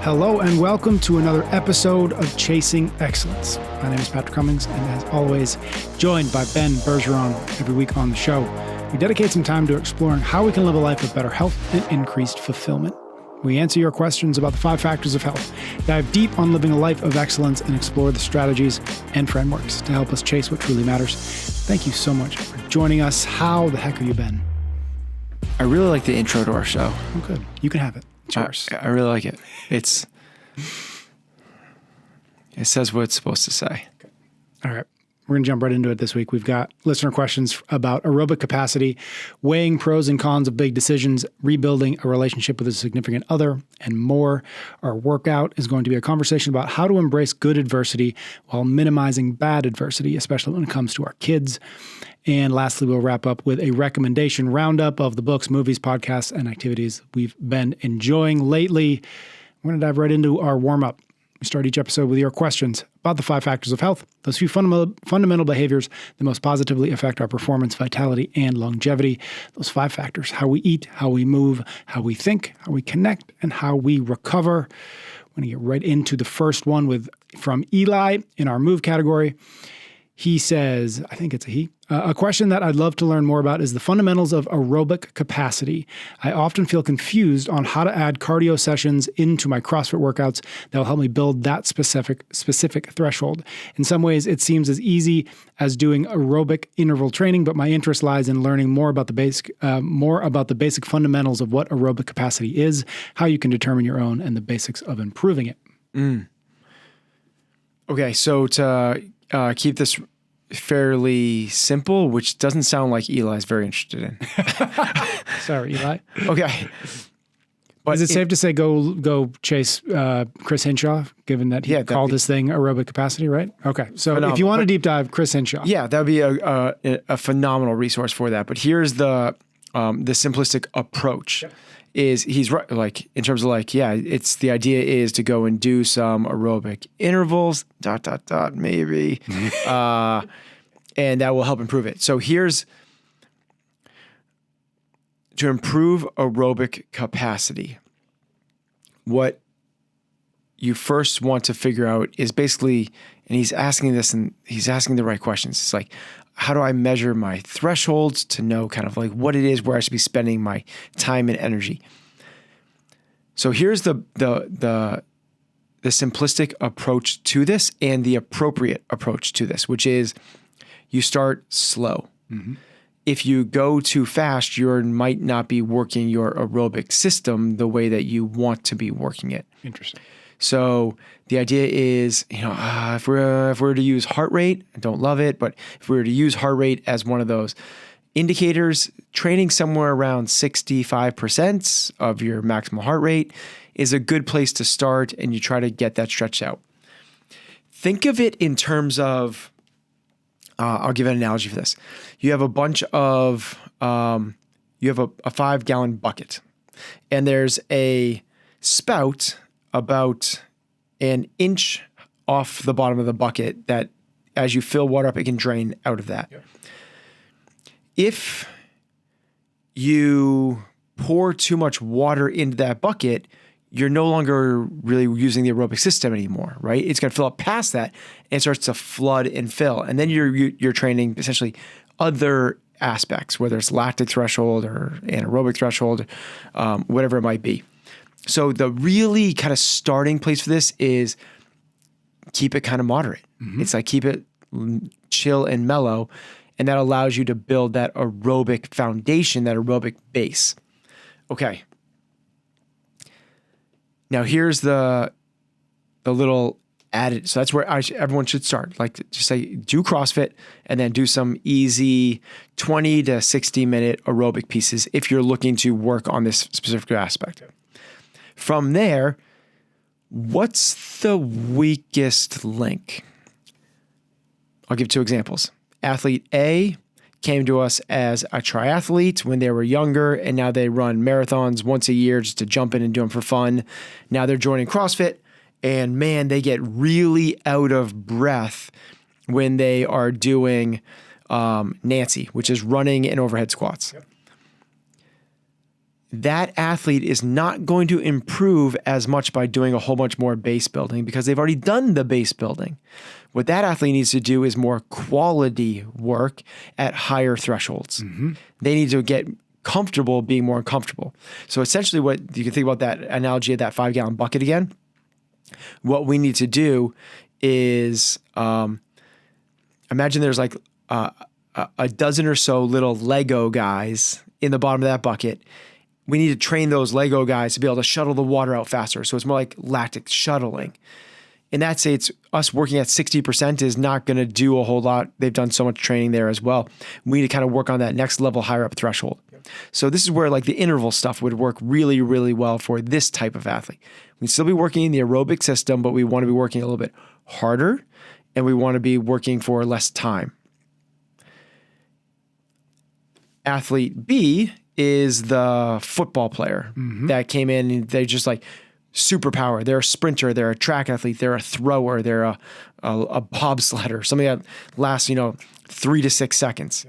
Hello and welcome to another episode of Chasing Excellence. My name is Patrick Cummings, and as always, joined by Ben Bergeron every week on the show. We dedicate some time to exploring how we can live a life of better health and increased fulfillment. We answer your questions about the 5 factors of health, dive deep on living a life of excellence, and explore the strategies and frameworks to help us chase what truly matters. Thank you so much for joining us. How the heck are you, Ben? I really like the intro to our show. Oh, good. You can have it. It's yours. I really like it. It says what it's supposed to say. Okay. All right. We're going to jump right into it this week. We've got listener questions about aerobic capacity, weighing pros and cons of big decisions, rebuilding a relationship with a significant other, and more. Our workout is going to be a conversation about how to embrace good adversity while minimizing bad adversity, especially when it comes to our kids. And lastly, we'll wrap up with a recommendation roundup of the books, movies, podcasts, and activities we've been enjoying lately. We're going to dive right into our warm-up. We start each episode with your questions about the 5 factors of health, those few fundamental behaviors that most positively affect our performance, vitality, and longevity. Those 5 factors: how we eat, how we move, how we think, how we connect, and how we recover. We're going to get right into the first one from Eli in our move category. He says, I think it's a he, a question that I'd love to learn more about is the fundamentals of aerobic capacity. I often feel confused on how to add cardio sessions into my CrossFit workouts that will help me build that specific threshold. In some ways, it seems as easy as doing aerobic interval training, but my interest lies in learning more about the basic fundamentals of what aerobic capacity is, how you can determine your own, and the basics of improving it. Okay, so to keep this fairly simple, which doesn't sound like Eli's very interested in. Sorry, Eli. Okay. But is it safe to say go chase Chris Hinshaw, given that he called his thing aerobic capacity, right? Okay. So if you want to deep dive, Chris Hinshaw. Yeah, that would be a phenomenal resource for that. But here's the simplistic approach. Yep. He's right, like in terms of it's the idea is to go and do some aerobic intervals, maybe, and that will help improve it. So here's to improve aerobic capacity. What you first want to figure out is basically, and he's asking this and he's asking the right questions. It's like, how do I measure my thresholds to know kind of like what it is where I should be spending my time and energy? So here's the simplistic approach to this and the appropriate approach to this, which is you start slow. Mm-hmm. If you go too fast, you might not be working your aerobic system the way that you want to be working it. Interesting. So the idea is, if we were to use heart rate, I don't love it, but if we were to use heart rate as one of those indicators, training somewhere around 65% of your maximal heart rate is a good place to start, and you try to get that stretched out. Think of it in terms of, I'll give an analogy for this. You have a bunch of, you have a 5-gallon bucket, and there's a spout about an inch off the bottom of the bucket that as you fill water up, it can drain out of that. Yep. If you pour too much water into that bucket, you're no longer really using the aerobic system anymore, right? It's going to fill up past that and it starts to flood and fill. And then you're training essentially other aspects, whether it's lactic threshold or anaerobic threshold, whatever it might be. So the really kind of starting place for this is keep it kind of moderate. Mm-hmm. It's like keep it chill and mellow, and that allows you to build that aerobic foundation, that aerobic base. Okay. Now here's the little added. So that's where everyone should start. Like just say do CrossFit and then do some easy 20 to 60 minute aerobic pieces if you're looking to work on this specific aspect. From there, what's the weakest link? I'll give 2 examples. Athlete A came to us as a triathlete when they were younger, and now they run marathons once a year just to jump in and do them for fun. Now they're joining CrossFit, and man, they get really out of breath when they are doing Nancy, which is running and overhead squats. Yep. that athlete is not going to improve as much by doing a whole bunch more base building because they've already done the base building. What that athlete needs to do is more quality work at higher thresholds. They need to get comfortable being more uncomfortable. So essentially what you can think about that analogy of that 5-gallon bucket again. What we need to do is imagine there's like a dozen or so little Lego guys in the bottom of that bucket. We need to train those Lego guys to be able to shuttle the water out faster. So it's more like lactic shuttling. And that's it's us working at 60% is not going to do a whole lot. They've done so much training there as well. We need to kind of work on that next level higher up threshold. So this is where like the interval stuff would work really, really well for this type of athlete. We'd still be working in the aerobic system, but we want to be working a little bit harder and we want to be working for less time. Athlete B is the football player that came in and they just like superpower. They're a sprinter, they're a track athlete, they're a thrower, they're a bobsledder, something that lasts, 3 to 6 seconds.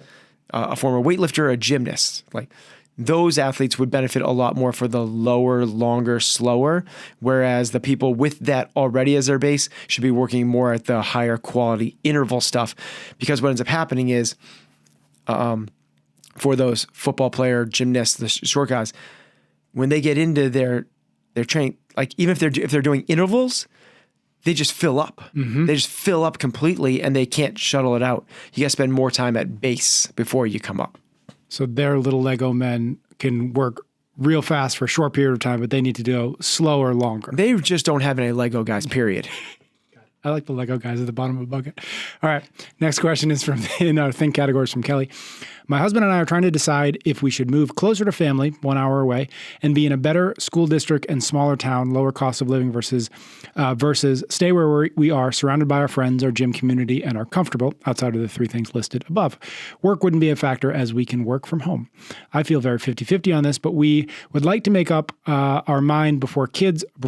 A former weightlifter, a gymnast. Like those athletes would benefit a lot more for the lower, longer, slower, whereas the people with that already as their base should be working more at the higher quality interval stuff. Because what ends up happening is for those football player, gymnasts, the short guys, when they get into their training, like even if they're doing intervals, they just fill up. They just fill up completely and they can't shuttle it out. You got to spend more time at base before you come up. So their little Lego men can work real fast for a short period of time, but they need to go slower, longer. They just don't have any Lego guys, period. I like the Lego guys at the bottom of a bucket. All right. Next question is from in our think categories from Kelly. My husband and I are trying to decide if we should move closer to family, 1 hour away, and be in a better school district and smaller town, lower cost of living versus stay where we are, surrounded by our friends, our gym community, and are comfortable outside of the 3 things listed above. Work wouldn't be a factor as we can work from home. I feel very 50-50 on this, but we would like to make up our mind before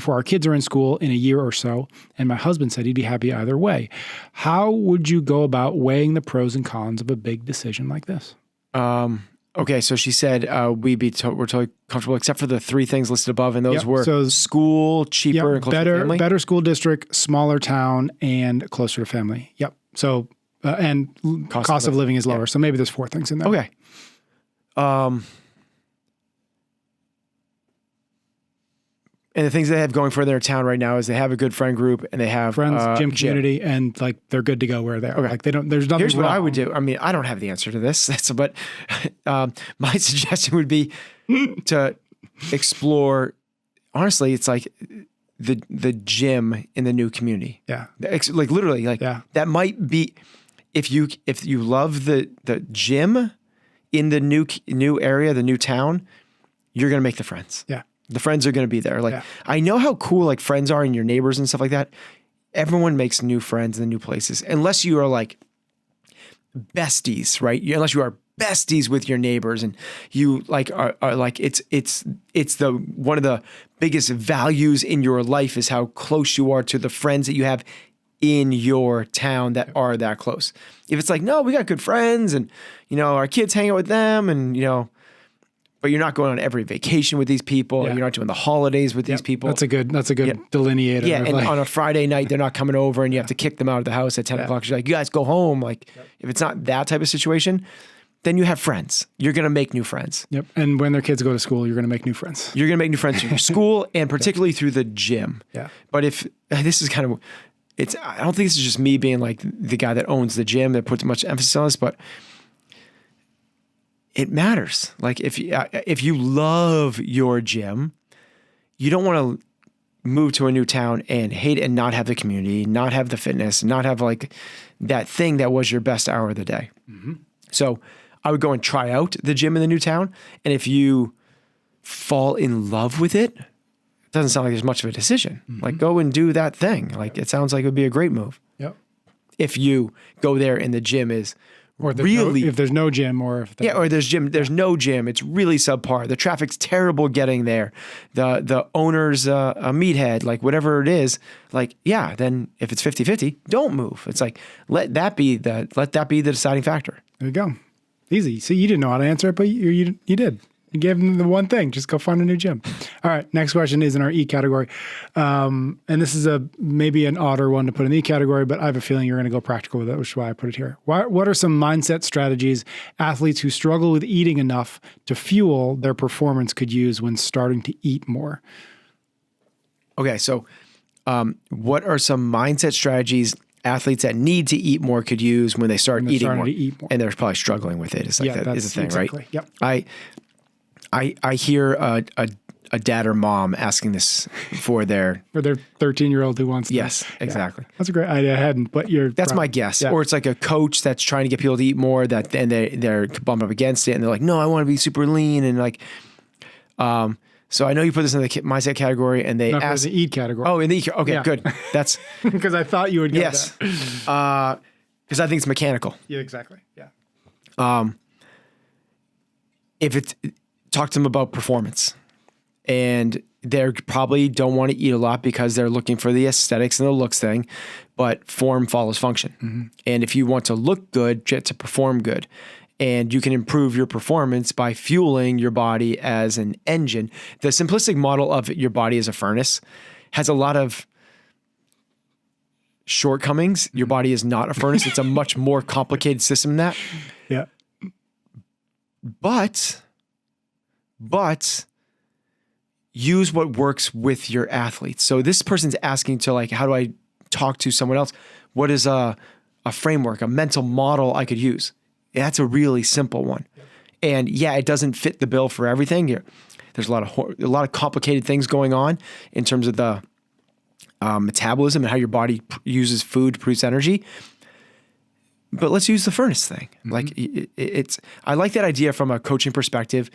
our kids are in school in a year or so. And my husband said he'd be happy either way. How would you go about weighing the pros and cons of a big decision like this? Okay, so she said we're totally comfortable except for the 3 things listed above, and those were so school, cheaper, and closer to family? Better school district, smaller town, and closer to family. Yep. So and cost of living is lower. So maybe there's 4 things in there. Okay. And the things they have going for their town right now is they have a good friend group and they have friends, gym community, and like they're good to go where they're. Okay. Like there's nothing. Here's what wrong. I would do. I mean, I don't have the answer to this, but my suggestion would be to explore. Honestly, it's like the gym in the new community. Yeah. Like literally, like that might be if you love the gym in the new area, the new town, you're gonna make the friends. Yeah. The friends are going to be there. Like, I know how cool like friends are and your neighbors and stuff like that. Everyone makes new friends in new places, unless you are like besties, right? Unless you are besties with your neighbors and you like are like, it's the, one of the biggest values in your life is how close you are to the friends that you have in your town that are that close. If it's like, no, we got good friends and, our kids hang out with them and, but you're not going on every vacation with these people. You're not doing the holidays with these people. That's a good delineator. Yeah, and on a Friday night, they're not coming over and you have to kick them out of the house at 10 o'clock. You're like, you guys go home. Like, if it's not that type of situation, then you have friends. You're going to make new friends. Yep. And when their kids go to school, you're going to make new friends. You're going to make new friends through your school and particularly through the gym. Yeah. But if this is kind of, I don't think this is just me being like the guy that owns the gym that puts much emphasis on this, but it matters. Like if you love your gym, you don't want to move to a new town and hate it and not have the community, not have the fitness, not have like that thing that was your best hour of the day. So I would go and try out the gym in the new town. And if you fall in love with it, it doesn't sound like there's much of a decision. Like go and do that thing. Like it sounds like it would be a great move. Yep. If you go there and the gym is if there's no gym or there's no gym, it's really subpar. The traffic's terrible getting there. The owner's a meathead, like whatever it is, like, then if it's 50-50, don't move. It's like, let that be the deciding factor. There you go. Easy. See, you didn't know how to answer it, but you did. You gave them the one thing. Just go find a new gym. All right. Next question is in our E category. And this is maybe an odder one to put in the E category, but I have a feeling you're going to go practical with it, which is why I put it here. What are some mindset strategies athletes who struggle with eating enough to fuel their performance could use when starting to eat more? Okay. So what are some mindset strategies athletes that need to eat more could use when they start eating more? To eat more. And they're probably struggling with it. It's like that is a thing, exactly. right? Yep. I hear a dad or mom asking this for their 13-year-old who wants to. Yes, exactly. That's a great idea. I hadn't, but that's my guess. Yeah. Or it's like a coach that's trying to get people to eat more and they're bumped up against it and they're like, no, I want to be super lean and like, so I know you put this in the mindset category and they ask the eat category. Oh, in the eat. Okay, good. That's because I thought you would go yes. Because I think it's mechanical. Yeah, exactly. Yeah. If it's talk to them about performance and they probably don't want to eat a lot because they're looking for the aesthetics and the looks thing, but form follows function. Mm-hmm. And if you want to look good, you have to perform good. And you can improve your performance by fueling your body as an engine. The simplistic model of your body as a furnace has a lot of shortcomings. Your body is not a furnace. It's a much more complicated system than that. Yeah. But use what works with your athletes. So this person's asking to like, how do I talk to someone else? What is a framework, a mental model I could use? That's a really simple one. And yeah, it doesn't fit the bill for everything. There's a lot of complicated things going on in terms of the metabolism and how your body uses food to produce energy. But let's use the furnace thing. Mm-hmm. Like I like that idea from a coaching perspective.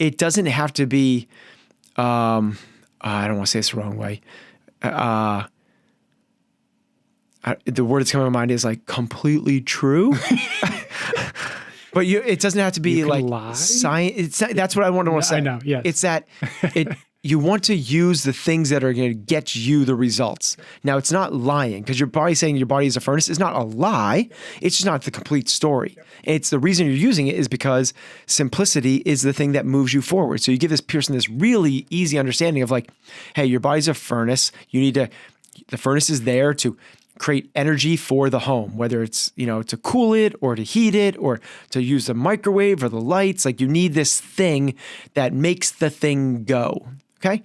It doesn't have to be, I don't want to say this the wrong way. The word that's coming to my mind is like completely true. But it doesn't have to be like science. That's what I want to say. I know. Yes. It's that you want to use the things that are going to get you the results. Now, it's not lying because your body saying your body is a furnace is not a lie. It's just not the complete story. Yep. It's the reason you're using it is because simplicity is the thing that moves you forward. So you give this person this really easy understanding of like, hey, your body's a furnace. The furnace is there to create energy for the home, whether it's, to cool it or to heat it or to use the microwave or the lights. Like you need this thing that makes the thing go. Okay.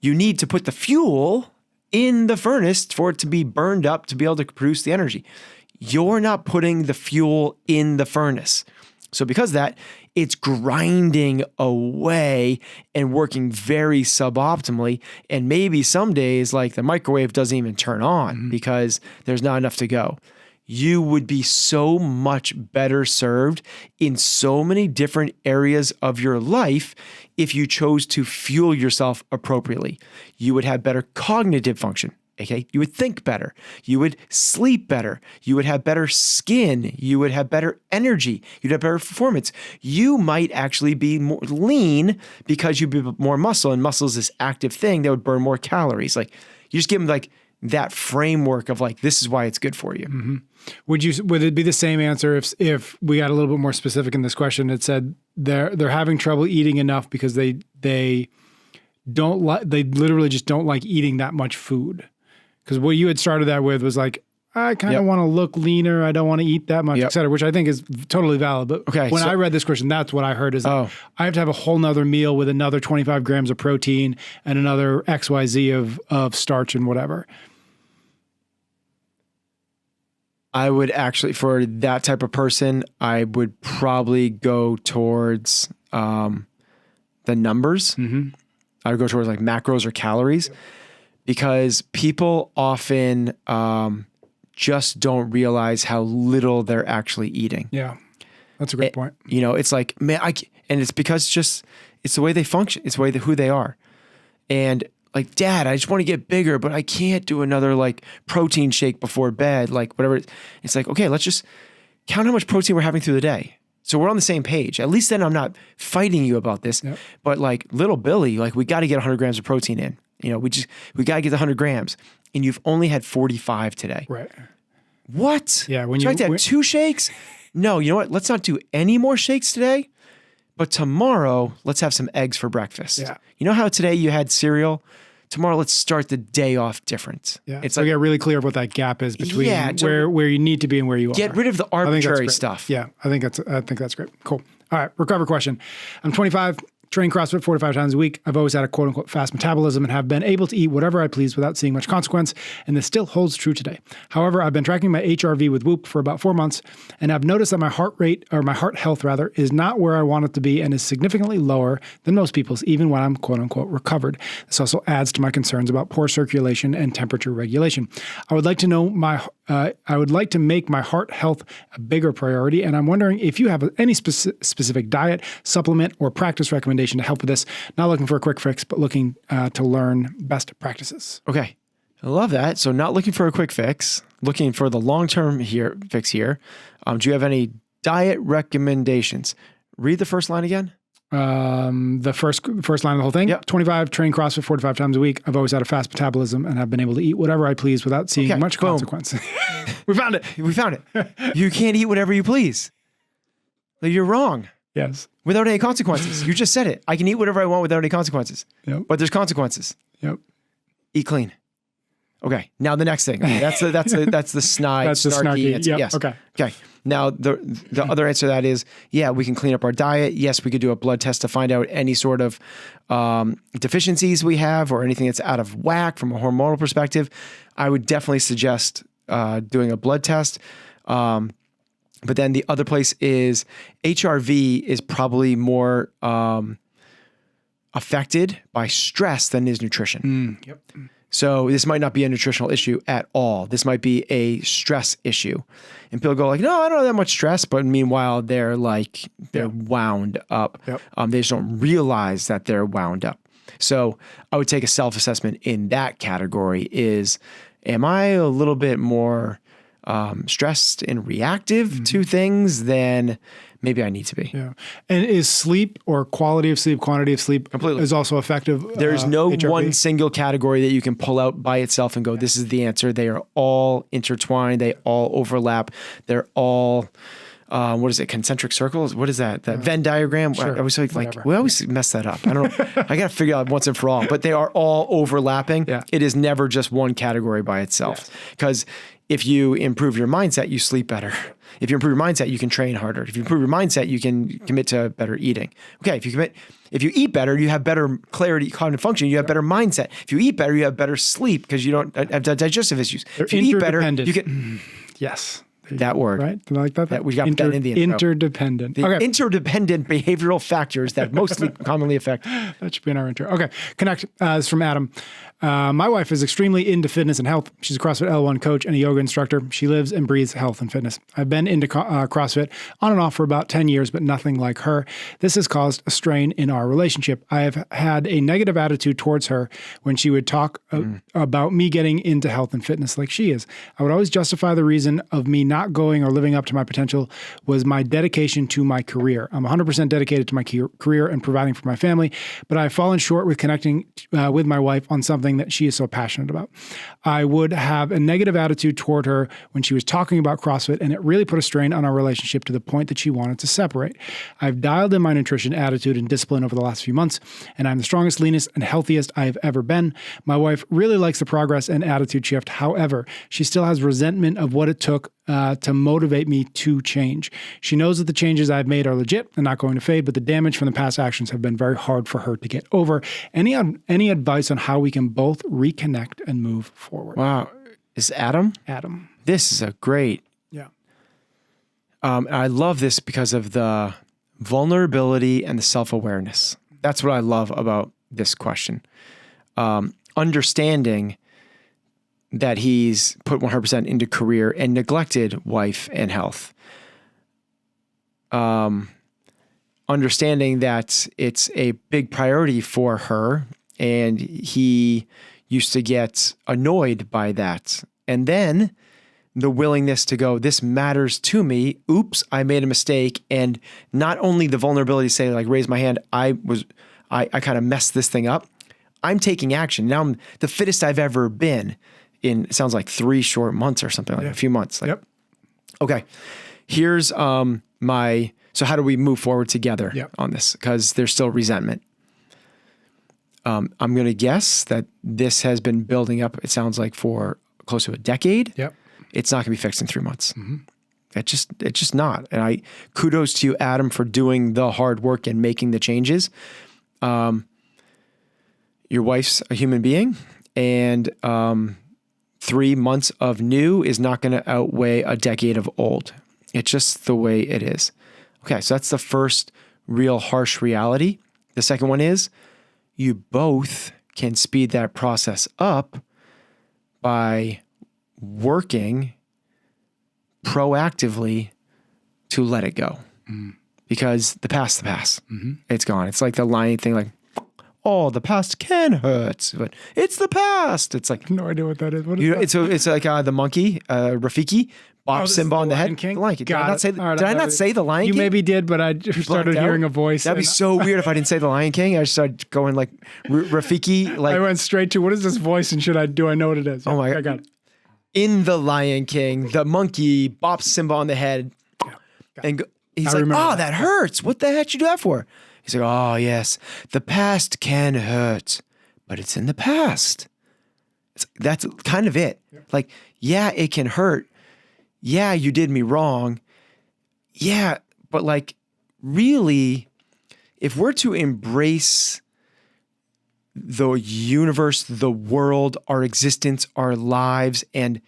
You need to put the fuel in the furnace for it to be burned up to be able to produce the energy. You're not putting the fuel in the furnace. So because of that, it's grinding away and working very suboptimally. And maybe some days, like the microwave doesn't even turn on because there's not enough to go. You would be so much better served in so many different areas of your life if you chose to fuel yourself appropriately. You would have better cognitive function. Okay, you would think better. You would sleep better. You would have better skin. You would have better energy. You'd have better performance. You might actually be more lean because you'd be more muscle, and muscle is this active thing that would burn more calories. Like you just give them like that framework of like, this is why it's good for you. Mm-hmm. Would it be the same answer if we got a little bit more specific in this question? It said they're having trouble eating enough because they literally just don't like eating that much food. Because what you had started that with was like, I kind of want to look leaner. I don't want to eat that much, et cetera, which I think is totally valid. But when I read this question, that's what I heard is I have to have a whole nother meal with another 25 grams of protein and another XYZ of starch and whatever. I would actually, for that type of person, I would probably go towards the numbers. Mm-hmm. I would go towards like macros or calories. Yep. Because people often just don't realize how little they're actually eating. Yeah, that's a great point. It's like, man, and it's because it's the way they function. It's the way who they are. And like, Dad, I just want to get bigger, but I can't do another like protein shake before bed, like whatever. It's like, okay, let's just count how much protein we're having through the day. So we're on the same page. At least then I'm not fighting you about this. Yep. But like little Billy, like we got to get 100 grams of protein in. We got to get the 100 grams and you've only had 45 today. Right. What? Yeah. When you have 2 shakes? No, you know what? Let's not do any more shakes today, but tomorrow let's have some eggs for breakfast. Yeah. You know how today you had cereal? Tomorrow let's start the day off different. Yeah. It's So like, get really clear of what that gap is between so where you need to be and where you are. get rid of the I think that's arbitrary great. stuff. Yeah, I think that's great. Cool. All right, recover question. I'm 25, train CrossFit 4 to 5 times a week. I've always had a quote unquote fast metabolism and have been able to eat whatever I please without seeing much consequence. And this still holds true today. However, I've been tracking my HRV with Whoop for about 4 months, and I've noticed that my heart rate, or my heart health rather, is not where I want it to be and is significantly lower than most people's, even when I'm quote unquote recovered. This also adds to my concerns about poor circulation and temperature regulation. I would like to make my heart health a bigger priority, and I'm wondering if you have any specific diet, supplement, or practice recommendation to help with this. Not looking for a quick fix, but looking to learn best practices. Okay. I love that. So not looking for a quick fix, looking for the long-term fix here. Do you have any diet recommendations? Read the first line again. The first line of the whole thing. Yep. 25, train CrossFit 4 to 5 times a week. I've always had a fast metabolism and have been able to eat whatever I please without seeing much boom. consequence. We found it. We found it. You can't eat whatever you please. You're wrong. Yes. Without any consequences. You just said it. I can eat whatever I want without any consequences. Yep. But there's consequences. Yep. Eat clean. Okay. Now the next thing. That's the snarky answer. Yep. Yes. Okay. Okay. Now the other answer to that is, yeah, we can clean up our diet. Yes, we could do a blood test to find out any sort of deficiencies we have or anything that's out of whack from a hormonal perspective. I would definitely suggest doing a blood test. But then the other place is HRV is probably more affected by stress than is nutrition. Yep. So this might not be a nutritional issue at all. This might be a stress issue. And people go like, no, I don't have that much stress. But meanwhile, they're wound up. Yep. They just don't realize that they're wound up. So I would take a self-assessment in that category is, am I a little bit more stressed and reactive to things than maybe I need to be? Yeah. And is sleep or quality of sleep, quantity of sleep Completely. is also effective? There's no HRV? one single category that you can pull out by itself and go, this is the answer. They are all intertwined. They all overlap. They're all, what is it? Concentric circles? What is that? That Venn diagram? Sure. I was like, we always mess that up. I don't know. I got to figure out once and for all, but they are all overlapping. Yeah. It is never just one category by itself. Because if you improve your mindset, you sleep better. If you improve your mindset, you can train harder. If you improve your mindset, you can commit to better eating. Okay, if you eat better, you have better clarity, cognitive function, you have better mindset. If you eat better, you have better sleep because you don't have digestive issues. They're if you eat better, interdependent. you can Yes. That word. Right? Did I like that? We got to put that in the intro. Interdependent. The interdependent behavioral factors that mostly commonly affect. That should be in our intro. Okay. Connect. This is from Adam. My wife is extremely into fitness and health. She's a CrossFit L1 coach and a yoga instructor. She lives and breathes health and fitness. I've been into CrossFit on and off for about 10 years, but nothing like her. This has caused a strain in our relationship. I have had a negative attitude towards her when she would talk about me getting into health and fitness like she is. I would always justify the reason of me not going or living up to my potential was my dedication to my career. I'm 100% dedicated to my career and providing for my family, but I've fallen short with connecting with my wife on something that she is so passionate about. I would have a negative attitude toward her when she was talking about CrossFit, and it really put a strain on our relationship to the point that she wanted to separate. I've dialed in my nutrition, attitude, and discipline over the last few months, and I'm the strongest, leanest, and healthiest I have ever been. My wife really likes the progress and attitude shift. However, she still has resentment of what it took to motivate me to change. She knows that the changes I've made are legit and not going to fade, but the damage from the past actions have been very hard for her to get over. Any advice on how we can both reconnect and move forward? Wow. Is Adam? Adam. This is a great. Yeah. I love this because of the vulnerability and the self-awareness. That's what I love about this question. Understanding that he's put 100% into career and neglected wife and health. Understanding that it's a big priority for her and he used to get annoyed by that. And then the willingness to go, this matters to me. Oops, I made a mistake. And not only the vulnerability to say, like, raise my hand, I kind of messed this thing up. I'm taking action. Now I'm the fittest I've ever been in, it sounds like 3 short months or something, like a few months. Like, Yep. Okay, here's my So how do we move forward together Yep. on this? Because there's still resentment. I'm going to guess that this has been building up, it sounds like, for close to a decade. Yep. It's not going to be fixed in 3 months. It's just not. And kudos to you, Adam, for doing the hard work and making the changes. Your wife's a human being, and 3 months of new is not going to outweigh a decade of old. It's just the way it is. Okay, so that's the first real harsh reality. The second one is you both can speed that process up by working proactively to let it go. Because the past, it's gone. It's like the lying thing, like, oh, the past can hurt, but it's the past. It's like, No idea what that is. What is that? it's like the monkey, Rafiki, bops Simba on the head. King? The Lion King. Did Got I not it. say? All right, Did I not say the Lion You King? maybe did, but I just started blanked out? hearing a voice. That'd be so weird if I didn't say the Lion King. I just started going like Rafiki, like I went straight to, what is this voice, and do I know what it is? Oh my I got it. in the Lion King, the monkey bops Simba on the head, and he's like, remember "Oh, that hurts. What the heck did you do that for?" He's like, "Oh yes, the past can hurt, but it's in the past." That's kind of it. Like, yeah, it can hurt. Yeah, you did me wrong. Yeah, but like, really, if we're to embrace the universe, the world, our existence, our lives, and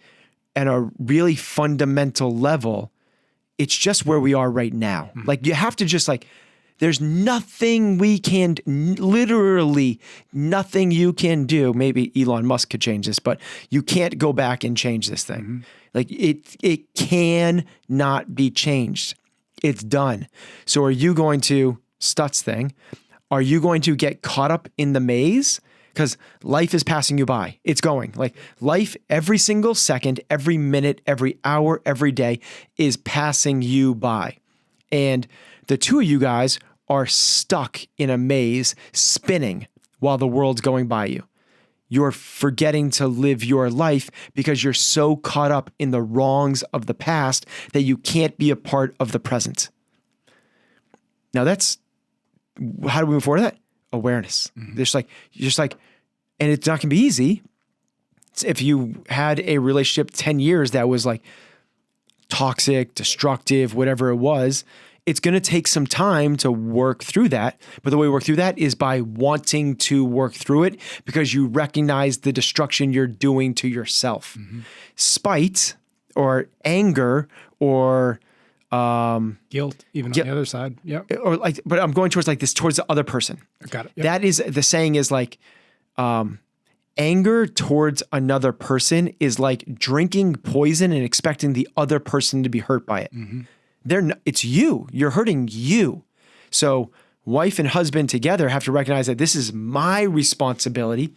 at a really fundamental level, it's just where we are right now. Like, you have to just like, there's nothing we can, literally nothing you can do. Maybe Elon Musk could change this, but you can't go back and change this thing. Like, it can not be changed. It's done. So are you going to, Stutz thing, are you going to get caught up in the maze? Because life is passing you by. It's going. Like, life, every single second, every minute, every hour, every day is passing you by. And the two of you guys are stuck in a maze, spinning while the world's going by you. You're forgetting to live your life because you're so caught up in the wrongs of the past that you can't be a part of the present. Now that's, how do we move forward to that? Awareness. Just like, and it's not gonna be easy. If you had a relationship 10 years that was like toxic, destructive, whatever it was, it's going to take some time to work through that. But the way we work through that is by wanting to work through it because you recognize the destruction you're doing to yourself. Spite or anger or Guilt, even on the other side. Yep. or like, but I'm going towards like this, towards the other person. Got it. Yep. That is, the saying is like, anger towards another person is like drinking poison and expecting the other person to be hurt by it. It's you. You're hurting you. So wife and husband together have to recognize that this is my responsibility,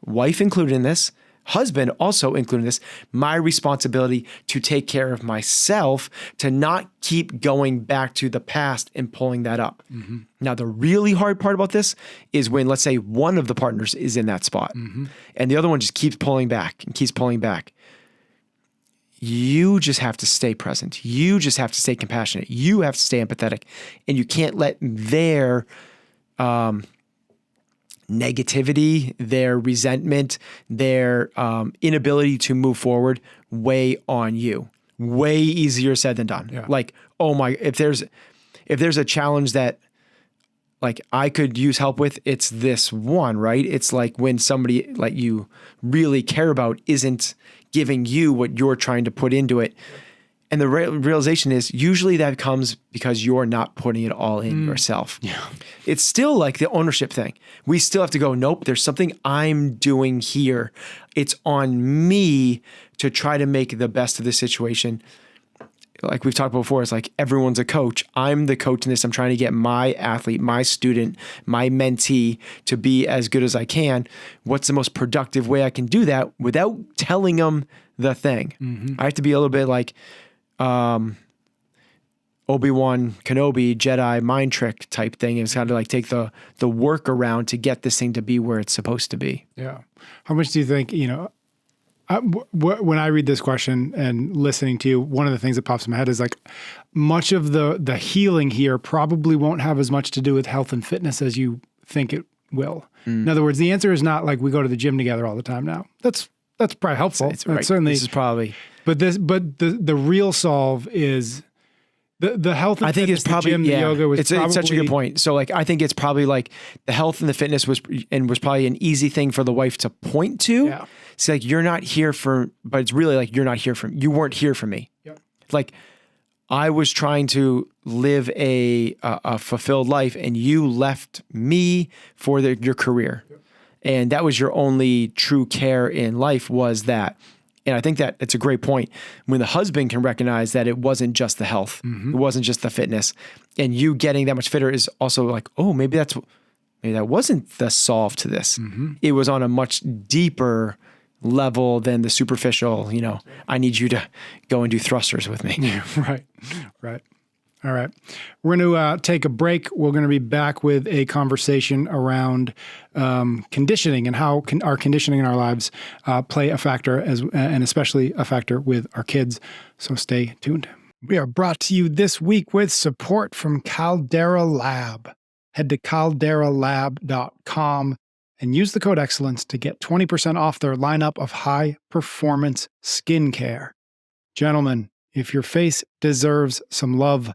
wife included in this, husband also included in this, my responsibility to take care of myself, to not keep going back to the past and pulling that up. Now, the really hard part about this is when, let's say, one of the partners is in that spot and the other one just keeps pulling back and keeps pulling back. You just have to stay present. You just have to stay compassionate. You have to stay empathetic. And you can't let their negativity, their resentment, their inability to move forward weigh on you. Way easier said than done. Yeah. Like, oh my, if there's a challenge that like I could use help with, it's this one, right? It's like when somebody like you really care about isn't giving you what you're trying to put into it. And the realization is usually that comes because you're not putting it all in yourself. Yeah. It's still like the ownership thing. We still have to go, nope, there's something I'm doing here. It's on me to try to make the best of the situation. Like we've talked about before, it's like everyone's a coach. I'm the coach in this. I'm trying to get my athlete, my student, my mentee to be as good as I can. What's the most productive way I can do that without telling them the thing? I have to be a little bit like Obi-Wan Kenobi, Jedi mind trick type thing. It's kind of like take the work around to get this thing to be where it's supposed to be. Yeah. How much do you think, When I read this question and listening to you, one of the things that pops in my head is like much of the healing here probably won't have as much to do with health and fitness as you think it will. In other words, the answer is not like we go to the gym together all the time now. That's probably helpful. It's right. Certainly, this is probably. But the real solve is the health and I think fitness, it's probably the gym, the yoga was it's such a good point. So like I think it's probably like the health and the fitness was probably an easy thing for the wife to point to. Yeah. It's like you're not here for, but it's really like you weren't here for me. Yep. Like I was trying to live a fulfilled life, and you left me for your career, and that was your only true care in life was that. And I think that it's a great point when the husband can recognize that it wasn't just the health, it wasn't just the fitness, and you getting that much fitter is also like, oh, maybe that wasn't the solve to this. It was on a much deeper level than the superficial, I need you to go and do thrusters with me. Right. All right. We're going to take a break. We're going to be back with a conversation around conditioning and how our conditioning in our lives play a factor, and especially a factor with our kids. So stay tuned. We are brought to you this week with support from Caldera Lab. Head to calderalab.com and use the code excellence to get 20% off their lineup of high-performance skincare. Gentlemen, if your face deserves some love,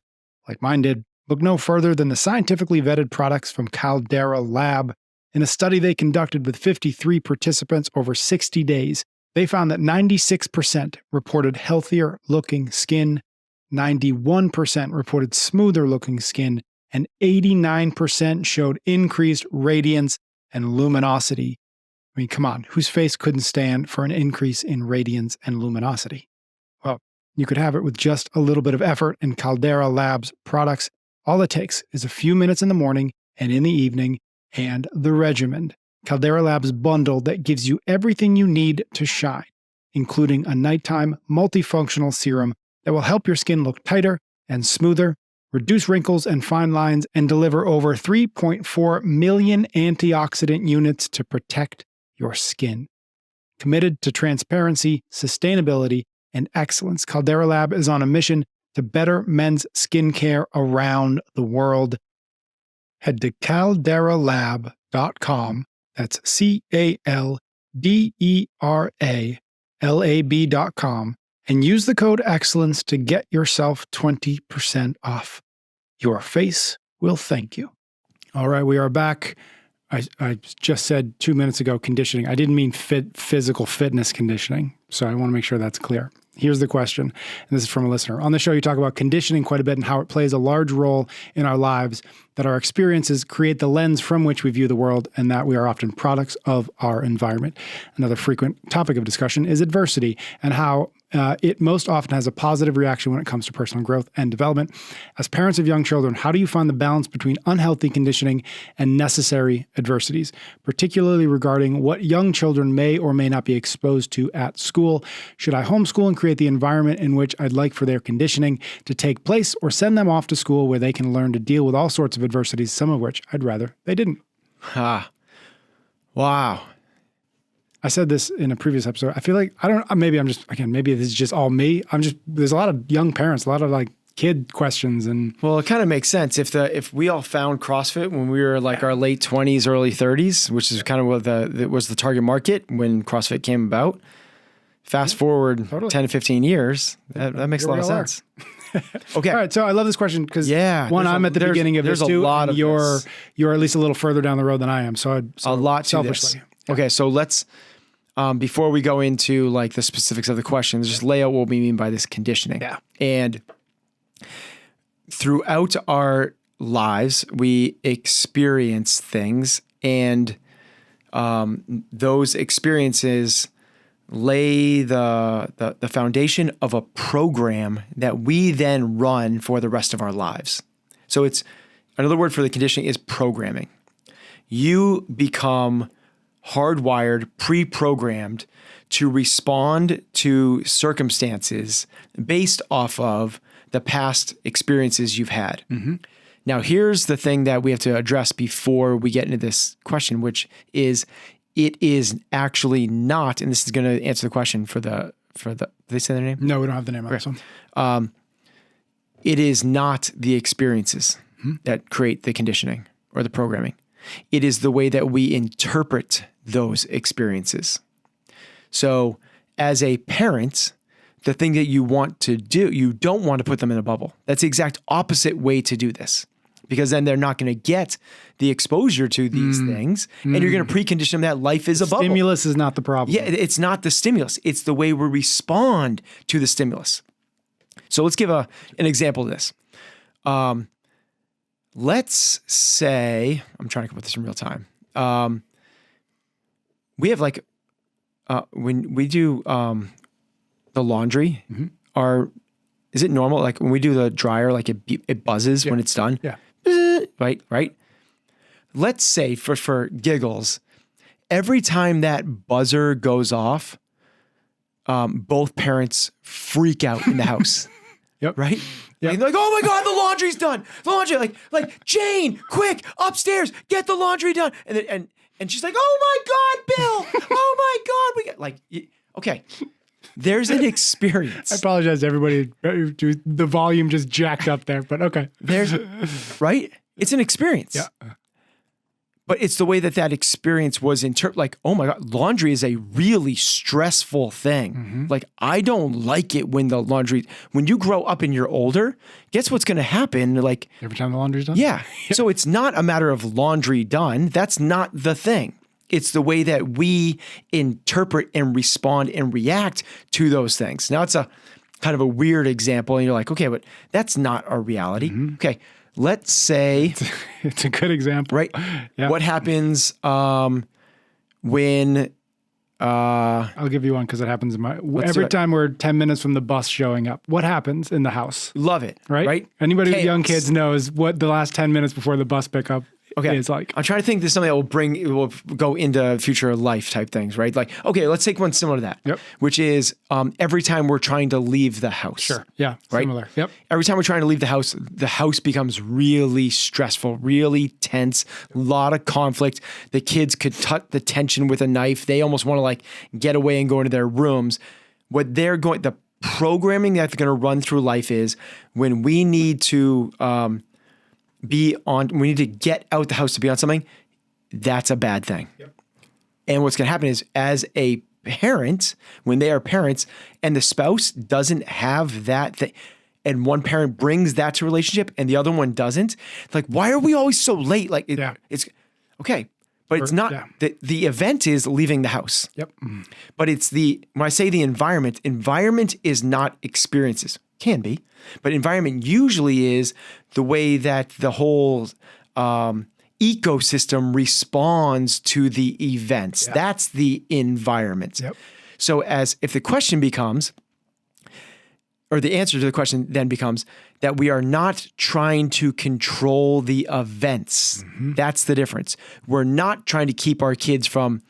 like mine did, look no further than the scientifically vetted products from Caldera Lab. In a study they conducted with 53 participants over 60 days, they found that 96% reported healthier looking skin, 91% reported smoother looking skin, and 89% showed increased radiance and luminosity. I mean, come on, whose face couldn't stand for an increase in radiance and luminosity? Well, you could have it with just a little bit of effort in Caldera Lab's products. All it takes is a few minutes in the morning and in the evening, and the regimen. Caldera Lab's bundle that gives you everything you need to shine, including a nighttime multifunctional serum that will help your skin look tighter and smoother, reduce wrinkles and fine lines, and deliver over 3.4 million antioxidant units to protect your skin. Committed to transparency, sustainability, and excellence, Caldera Lab is on a mission to better men's skincare around the world. Head to calderalab.com. That's CALDERALAB.com and use the code excellence to get yourself 20% off. Your face will thank you. All right, we are back. I just said 2 minutes ago conditioning. I didn't mean physical fitness conditioning, so I want to make sure that's clear. Here's the question, and this is from a listener. On the show, you talk about conditioning quite a bit and how it plays a large role in our lives, that our experiences create the lens from which we view the world, and that we are often products of our environment. Another frequent topic of discussion is adversity and how it most often has a positive reaction when it comes to personal growth and development. As parents of young children, how do you find the balance between unhealthy conditioning and necessary adversities, particularly regarding what young children may or may not be exposed to at school? Should I homeschool and create the environment in which I'd like for their conditioning to take place, or send them off to school where they can learn to deal with all sorts of adversities, some of which I'd rather they didn't? Wow. I said this in a previous episode. I feel like, maybe this is just all me. There's a lot of young parents, a lot of like kid questions. And well, it kind of makes sense if we all found CrossFit when we were like our late 20s, early 30s, which is kind of what was the target market when CrossFit came about. Fast forward 10 to 15 years, that makes a lot of sense. Okay. All right. So I love this question because I'm at the beginning of this too. There's a lot of you're at least a little further down the road than I am. So a lot to selfishly. This. Okay. So let's, before we go into like the specifics of the questions, just lay out what we mean by this conditioning. Yeah. And throughout our lives, we experience things, and those experiences lay the foundation of a program that we then run for the rest of our lives. So it's another word for the conditioning is programming. You become hardwired, pre-programmed to respond to circumstances based off of the past experiences you've had. Mm-hmm. Now, here's the thing that we have to address before we get into this question, which is it is actually not, and this is going to answer the question for the, did they say their name? No, we don't have the name of this one. It is not the experiences that create the conditioning or the programming. It is the way that we interpret those experiences. So as a parent, the thing that you want to do, you don't want to put them in a bubble. That's the exact opposite way to do this, because then they're not going to get the exposure to these things, and you're going to precondition them that life is a bubble. Stimulus is not the problem. Yeah, it's not the stimulus. It's the way we respond to the stimulus. So let's give an example of this. Let's say, I'm trying to come up with this in real time. We have like, when we do the laundry, is it normal? Like when we do the dryer, like it buzzes when it's done? Yeah. Right? Let's say for giggles, every time that buzzer goes off, both parents freak out in the house. Yep. Right? Yep. Like, oh my God, the laundry's done. The laundry, like Jane, quick, upstairs, get the laundry done. And she's like, oh my God, Bill. Oh my God. We got like, okay. There's an experience. I apologize to everybody. The volume just jacked up there, but okay. Right? It's an experience. Yeah. But it's the way that experience was interpreted. Like, oh my God, laundry is a really stressful thing. Like, I don't like it when when you grow up and you're older, guess what's going to happen? Like, every time the laundry's done? Yeah. So it's not a matter of laundry done. That's not the thing. It's the way that we interpret and respond and react to those things. Now, it's a kind of a weird example, and you're like, okay, but that's not our reality. Okay. Let's say it's a good example, right? Yeah. What happens when I'll give you one because it happens in every time we're 10 minutes from the bus showing up. What happens in the house? Love it. Right? Anybody with young kids knows what the last 10 minutes before the bus pickup is like. I'm trying to think there's something that will go into future life type things, right? Like, okay, let's take one similar to that, which is every time we're trying to leave the house. Sure. Yeah. Right? Similar. Yep. Every time we're trying to leave the house becomes really stressful, really tense, a lot of conflict. The kids could cut the tension with a knife. They almost want to like get away and go into their rooms. The programming that's going to run through life is when we need to, we need to get out the house to be on something, that's a bad thing. Yep. And what's going to happen is as a parent, when they are parents and the spouse doesn't have that thing, and one parent brings that to relationship and the other one doesn't, like, why are we always so late? Like it's okay, but it's not the event is leaving the house. Yep. But it's when I say the environment is not experiences. Can be, but environment usually is the way that the whole ecosystem responds to the events. Yeah. That's the environment. Yep. So if the question becomes, or the answer to the question then becomes that we are not trying to control the events. That's the difference. We're not trying to keep our kids from,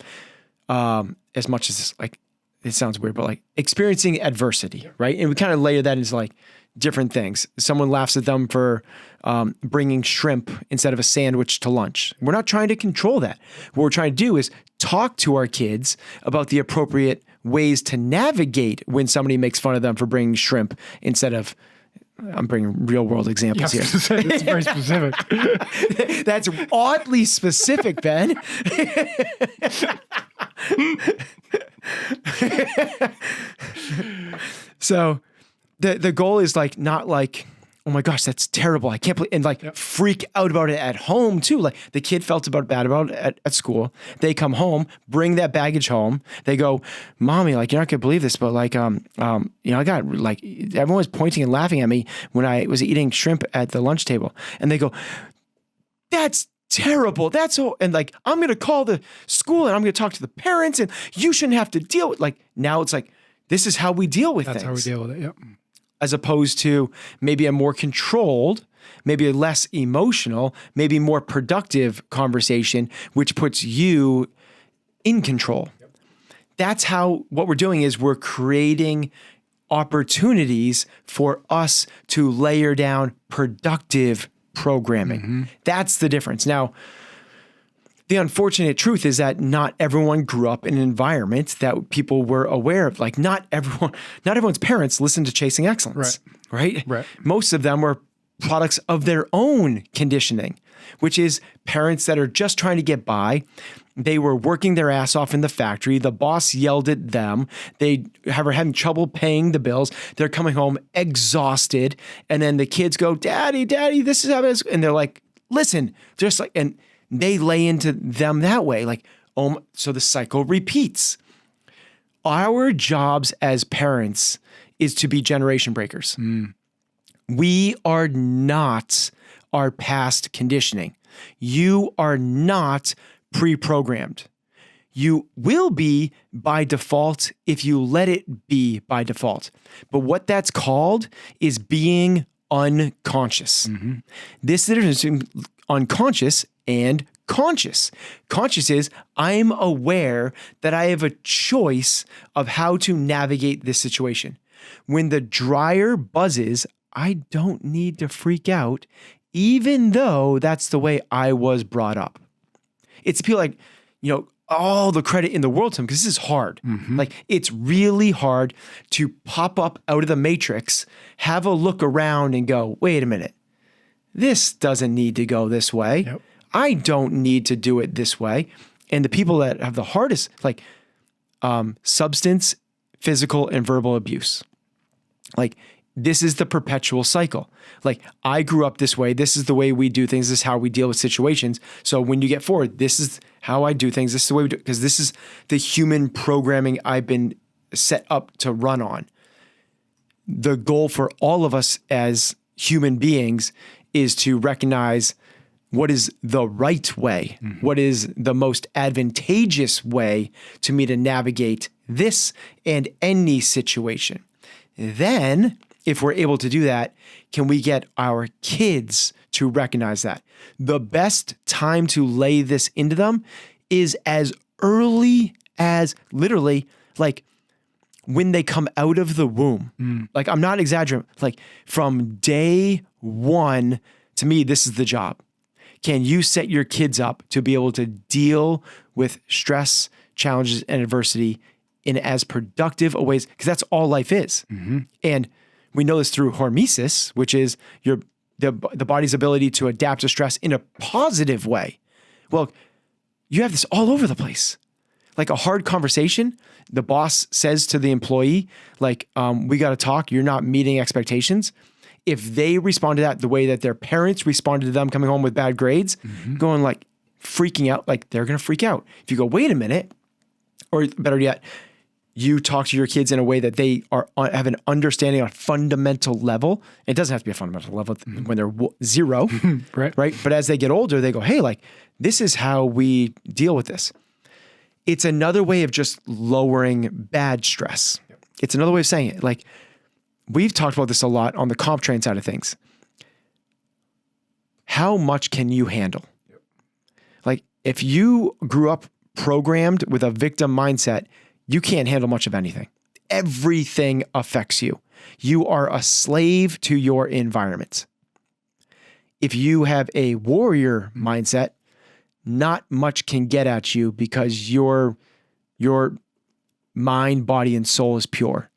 as much as like, it sounds weird, but like experiencing adversity, right? And we kind of layer that into like different things. Someone laughs at them for bringing shrimp instead of a sandwich to lunch. We're not trying to control that. What we're trying to do is talk to our kids about the appropriate ways to navigate when somebody makes fun of them for bringing shrimp instead of, I'm bringing real world examples here. It's very specific. That's oddly specific, Ben. So the goal is like, not like, oh my gosh, that's terrible. I can't believe, and like freak out about it at home too. Like the kid felt bad about it at school. They come home, bring that baggage home. They go, Mommy, like, you're not gonna believe this, but like, I got like, everyone was pointing and laughing at me when I was eating shrimp at the lunch table. And they go, that's terrible. That's so, and like, I'm going to call the school and I'm going to talk to the parents and you shouldn't have to deal with, like, now it's like, this is how we deal with things. That's how we deal with it. Yep. As opposed to maybe a more controlled, maybe a less emotional, maybe more productive conversation, which puts you in control. Yep. That's how, what we're doing is we're creating opportunities for us to layer down productive programming. That's the difference. Now, the unfortunate truth is that not everyone grew up in an environment that people were aware of. Like not everyone's parents listened to Chasing Excellence, right? Most of them were products of their own conditioning, which is parents that are just trying to get by. They were working their ass off in the factory. The boss yelled at them. They were having trouble paying the bills. They're coming home exhausted. And then the kids go, Daddy, this is how it is. And they're like, listen, just like, and they lay into them that way. Like, so the cycle repeats. Our jobs as parents is to be generation breakers. We are not our past conditioning. You are not pre-programmed. You will be by default if you let it be by default. But what that's called is being unconscious. This is the difference between unconscious and conscious. Conscious is I'm aware that I have a choice of how to navigate this situation. When the dryer buzzes, I don't need to freak out, even though that's the way I was brought up. It's people like, all the credit in the world to them because this is hard. Like it's really hard to pop up out of the matrix, have a look around and go, wait a minute, this doesn't need to go this way. I don't need to do it this way. And the people that have the hardest, like substance, physical, and verbal abuse, like this is the perpetual cycle. Like I grew up this way. This is the way we do things. This is how we deal with situations. So when you get forward, this is how I do things. This is the way we do it. Because this is the human programming I've been set up to run on. The goal for all of us as human beings is to recognize what is the right way, what is the most advantageous way to me to navigate this and any situation. Then, if we're able to do that, can we get our kids to recognize that? The best time to lay this into them is as early as literally like when they come out of the womb. Like I'm not exaggerating, like from day one, to me, this is the job. Can you set your kids up to be able to deal with stress, challenges, and adversity in as productive a ways? Because that's all life is. And we know this through hormesis, which is the body's ability to adapt to stress in a positive way. Well, you have this all over the place. Like a hard conversation, the boss says to the employee, like, we got to talk, you're not meeting expectations. If they respond to that the way that their parents responded to them coming home with bad grades, going like freaking out, like they're going to freak out. If you go, wait a minute, or better yet, you talk to your kids in a way that they have an understanding on a fundamental level. It doesn't have to be a fundamental level when they're zero, right? But as they get older, they go, hey, like this is how we deal with this. It's another way of just lowering bad stress. It's another way of saying it. Like we've talked about this a lot on the CompTrain side of things. How much can you handle? Like if you grew up programmed with a victim mindset, you can't handle much of anything. Everything affects you. You are a slave to your environment. If you have a warrior mindset, not much can get at you because your mind, body, and soul is pure.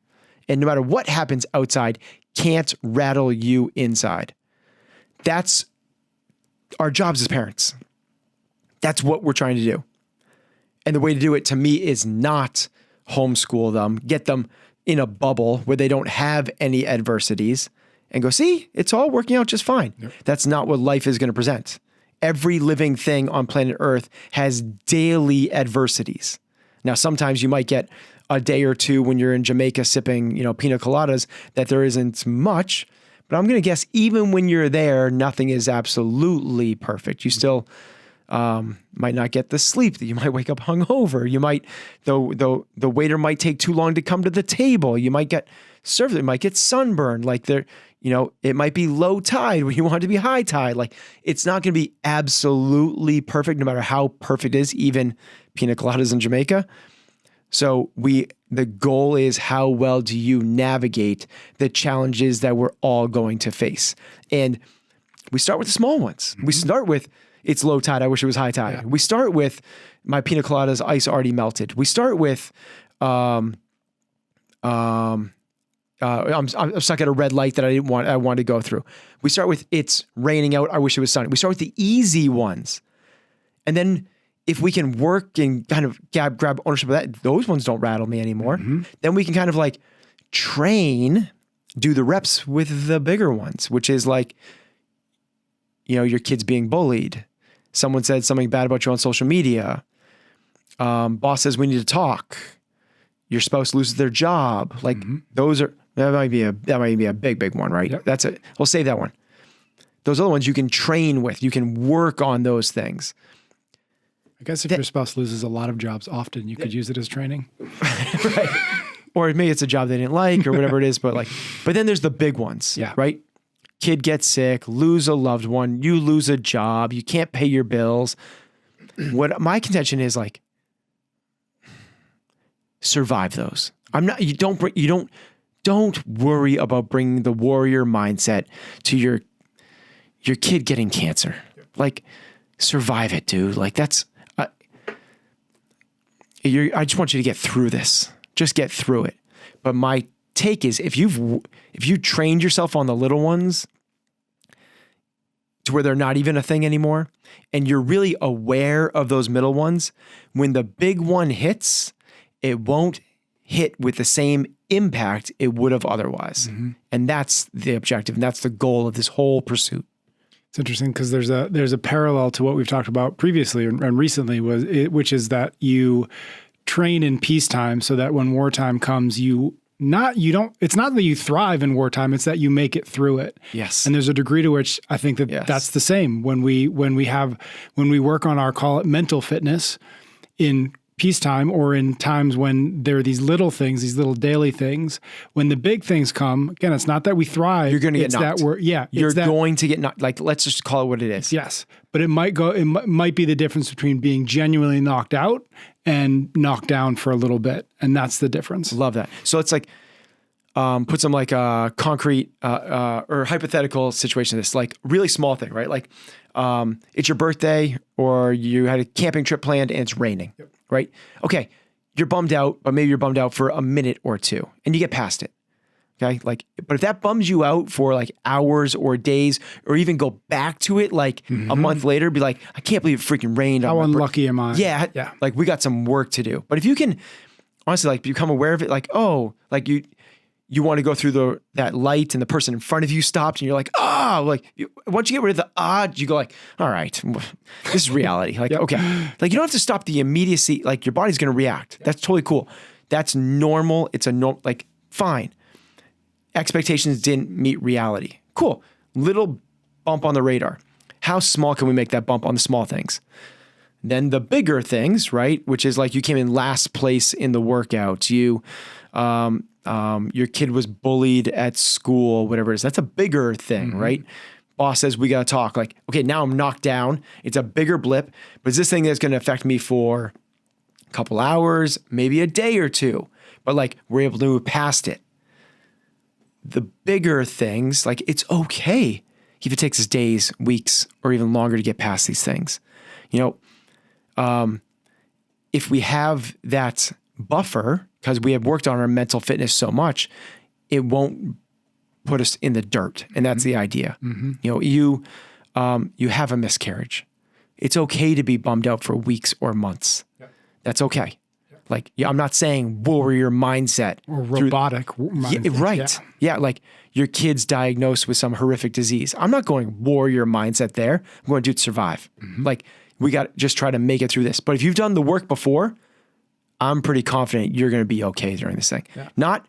And no matter what happens outside, can't rattle you inside. That's our jobs as parents. That's what we're trying to do. And the way to do it to me is not homeschool them, get them in a bubble where they don't have any adversities and go, see, it's all working out just fine. That's not what life is going to present. Every living thing on planet Earth has daily adversities. Now, sometimes you might get a day or two when you're in Jamaica sipping, pina coladas that there isn't much, but I'm going to guess even when you're there, nothing is absolutely perfect. You still might not get the sleep that you might wake up hungover. You might, the waiter might take too long to come to the table. You might get served. You might get sunburned. Like it might be low tide when you want it to be high tide. Like it's not going to be absolutely perfect, no matter how perfect it is, even pina coladas in Jamaica. So the goal is how well do you navigate the challenges that we're all going to face? And we start with the small ones. We start with, it's low tide. I wish it was high tide. Yeah. We start with my pina colada's ice already melted. We start with, I'm stuck at a red light that I wanted to go through. We start with it's raining out. I wish it was sunny. We start with the easy ones. And then if we can work and kind of grab ownership of that, those ones don't rattle me anymore. Then we can kind of like train, do the reps with the bigger ones, which is like, your kid's being bullied. Someone said something bad about you on social media. Boss says we need to talk. Your spouse loses their job. Like that might be a big one, right? Yep. That's it. We'll save that one. Those other ones you can train with. You can work on those things. I guess if your spouse loses a lot of jobs often, you could use it as training. Right. Or maybe it's a job they didn't like or whatever it is, but then there's the big ones, right? Kid gets sick, lose a loved one, you lose a job, you can't pay your bills. What my contention is like, survive those. Don't worry about bringing the warrior mindset to your kid getting cancer. Like, survive it, dude. Like that's, I just want you to get through this. Just get through it. But my take is if you trained yourself on the little ones to where they're not even a thing anymore, and you're really aware of those middle ones, when the big one hits, it won't hit with the same impact it would have otherwise. And that's the objective. And that's the goal of this whole pursuit. It's interesting because there's a parallel to what we've talked about previously and recently, which is that you train in peacetime so that when wartime comes, it's not that you thrive in wartime, it's that you make it through it. Yes. And there's a degree to which I think that that's the same when we work on our, call it mental fitness in peacetime or in times when there are these little things, these little daily things. When the big things come, again, it's not that we thrive. You're going to get knocked. You're going to get knocked. Like, let's just call it what it is. Yes. But it might be the difference between being genuinely knocked out and knocked down for a little bit. And that's the difference. Love that. So it's like, put some like concrete or hypothetical situation. This like really small thing, right? Like it's your birthday or you had a camping trip planned and it's raining, right? Okay, you're bummed out, but maybe you're bummed out for a minute or two and you get past it. Okay, like, but if that bums you out for like hours or days, or even go back to it like a month later, be like, I can't believe it freaking rained. How unlucky am I? Yeah, like we got some work to do. But if you can honestly like become aware of it, like, oh, like you want to go through that light and the person in front of you stopped and you're like, once you get rid of the you go like, all right, this is reality. Like, okay, like you don't have to stop the immediacy. Like your body's going to react. That's totally cool. That's normal. It's like, fine. Expectations didn't meet reality. Cool. Little bump on the radar. How small can we make that bump on the small things? Then the bigger things, right? Which is like you came in last place in the workout. Your kid was bullied at school, whatever it is. That's a bigger thing, right? Boss says we got to talk. Like, okay, now I'm knocked down. It's a bigger blip, but it's this thing that's going to affect me for a couple hours, maybe a day or two. But like we're able to move past it. The bigger things, like it's okay if it takes us days, weeks, or even longer to get past these things. If we have that buffer, because we have worked on our mental fitness so much, it won't put us in the dirt. And that's the idea. You have a miscarriage. It's okay to be bummed out for weeks or months. That's okay. Like, I'm not saying warrior mindset. Or robotic mindset. Right. Yeah, like your kid's diagnosed with some horrific disease. I'm not going warrior mindset there. I'm going to do it to survive. Like, we got to just try to make it through this. But if you've done the work before, I'm pretty confident you're going to be okay during this thing. Not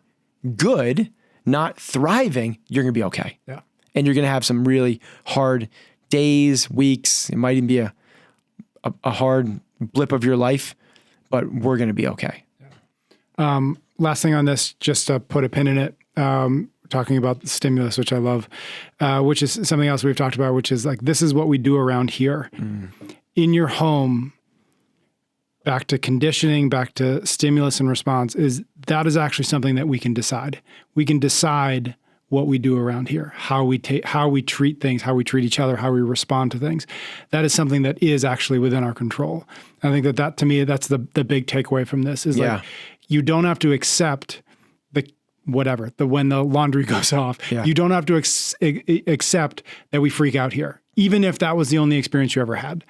good, not thriving, you're going to be okay. And you're going to have some really hard days, weeks. It might even be a hard blip of your life, but we're going to be okay. Last thing on this, just to put a pin in it, talking about the stimulus, which I love, which is something else we've talked about, which is like, this is what we do around here. In your home, back to conditioning, back to stimulus and response, that is actually something that we can decide. We can decide what we do around here, how we treat things, how we treat each other, how we respond to things. That is something that is actually within our control. I think that to me, that's the big takeaway from this is like, you don't have to accept when the laundry goes off, you don't have to accept that we freak out here, even if that was the only experience you ever had.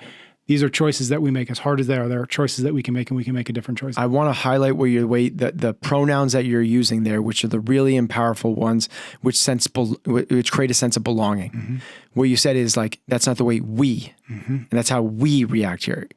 These are choices that we make. As hard as they are, there are choices that we can make, and we can make a different choice. I want to highlight the pronouns that you're using there, which are the really powerful ones, which create a sense of belonging. Mm-hmm. What you said is like, that's not the way we, and that's how we react here.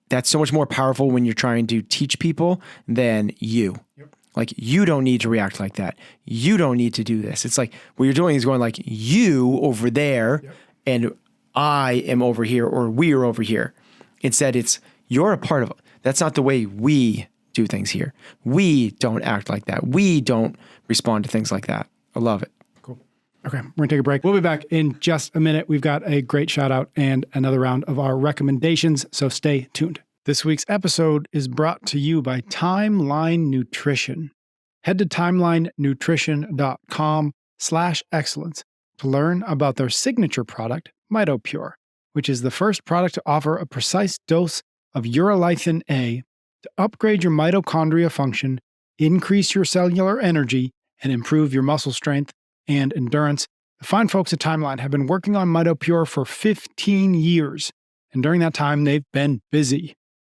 That's so much more powerful when you're trying to teach people than you. Yep. Like, you don't need to react like that. You don't need to do this. It's like, what you're doing is going like, you over there, and I am over here, or we are over here. Instead, it's, you're a part of it. That's not the way we do things here. We don't act like that. We don't respond to things like that. I love it. Cool. Okay, we're gonna take a break. We'll be back in just a minute. We've got a great shout out and another round of our recommendations, so stay tuned. This week's episode is brought to you by Timeline Nutrition. Head to timelinenutrition.com/excellence to learn about their signature product, MitoPure, which is the first product to offer a precise dose of urolithin A to upgrade your mitochondria function, increase your cellular energy, and improve your muscle strength and endurance. The fine folks at Timeline have been working on MitoPure for 15 years, and during that time, they've been busy,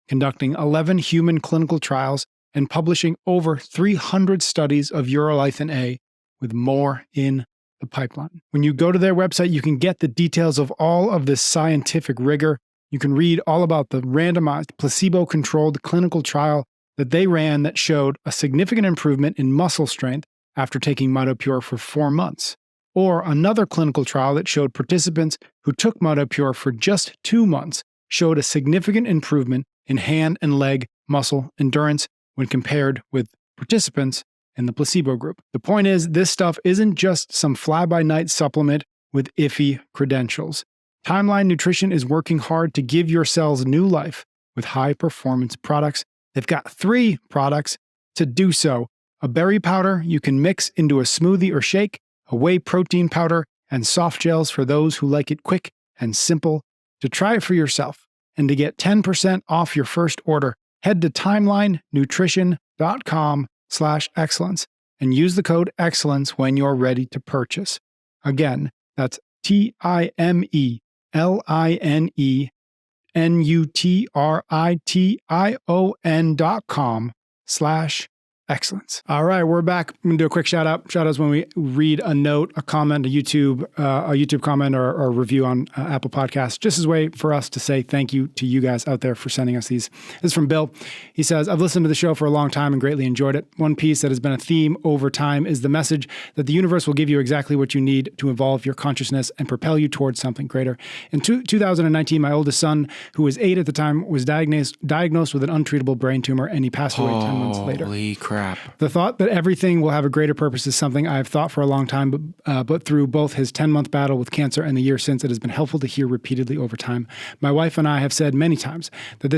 conducting 11 human clinical trials and publishing over 300 studies of urolithin A, with more in the pipeline. When you go to their website, you can get the details of all of this scientific rigor. You can read all about the randomized, placebo-controlled clinical trial that they ran that showed a significant improvement in muscle strength after taking MitoPure for 4 months, or another clinical trial that showed participants who took MitoPure for just 2 months showed a significant improvement in hand and leg muscle endurance when compared with participants in the placebo group. The point is, this stuff isn't just some fly-by-night supplement with iffy credentials. Timeline Nutrition is working hard to give your cells new life with high-performance products. They've got 3 products to do so: a berry powder you can mix into a smoothie or shake, a whey protein powder, and soft gels for those who like it quick and simple. To try it for yourself and to get 10% off your first order, head to timelinenutrition.com/excellence and use the code excellence when you're ready to purchase. Again, that's timelinenutrition.com/excellence. All right, we're back. I'm gonna do a quick shout out. Shout outs when we read a note, a comment, a YouTube comment or a review on Apple Podcasts. Just as a way for us to say thank you to you guys out there for sending us these. This is from Bill. He says, I've listened to the show for a long time and greatly enjoyed it. One piece that has been a theme over time is the message that the universe will give you exactly what you need to evolve your consciousness and propel you towards something greater. In 2019, my oldest son, who was 8 at the time, was diagnosed with an untreatable brain tumor, and he passed away 10 months later. Holy crap. The thought that everything will have a greater purpose is something I have thought for a long time, but through both his 10-month battle with cancer and the year since, it has been helpful to hear repeatedly over time. My wife and I have said many times that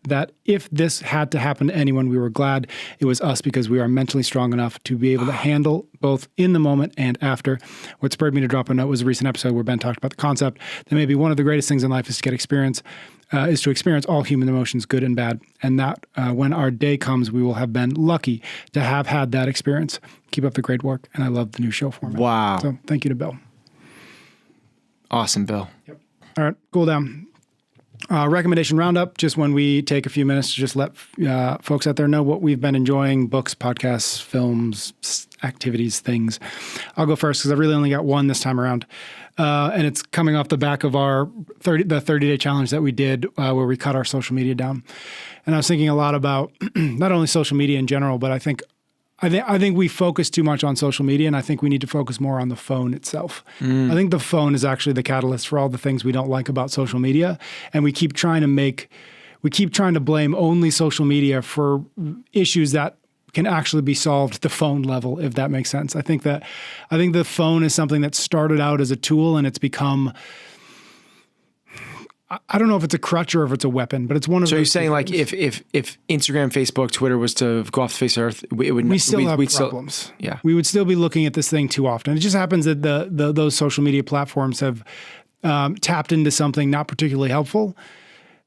that if this had to happen to anyone, we were glad it was us, because we are mentally strong enough to be able to handle both in the moment and after. What spurred me to drop a note was a recent episode where Ben talked about the concept that maybe one of the greatest things in life is to experience all human emotions, good and bad. And that when our day comes, we will have been lucky to have had that experience. Keep up the great work. And I love the new show format. Wow. So thank you to Bill. Awesome, Bill. Yep. All right, cool down. Recommendation roundup, just when we take a few minutes to just let folks out there know what we've been enjoying: books, podcasts, films, activities, things. I'll go first because I really only got one this time around. And it's coming off the back of our 30-day challenge that we did where we cut our social media down. And I was thinking a lot about not only social media in general, but I think we focus too much on social media, and I think we need to focus more on the phone itself. I think the phone is actually the catalyst for all the things we don't like about social media, and we keep trying to blame only social media for issues that can actually be solved at the phone level, if that makes sense. I think the phone is something that started out as a tool, and it's become I don't know if it's a crutch or if it's a weapon, but it's one of So those you're saying two like things. if Instagram, Facebook, Twitter was to go off the face of Earth, it would we still have we'd problems. Yeah. We would still be looking at this thing too often. It just happens that those social media platforms have tapped into something not particularly helpful.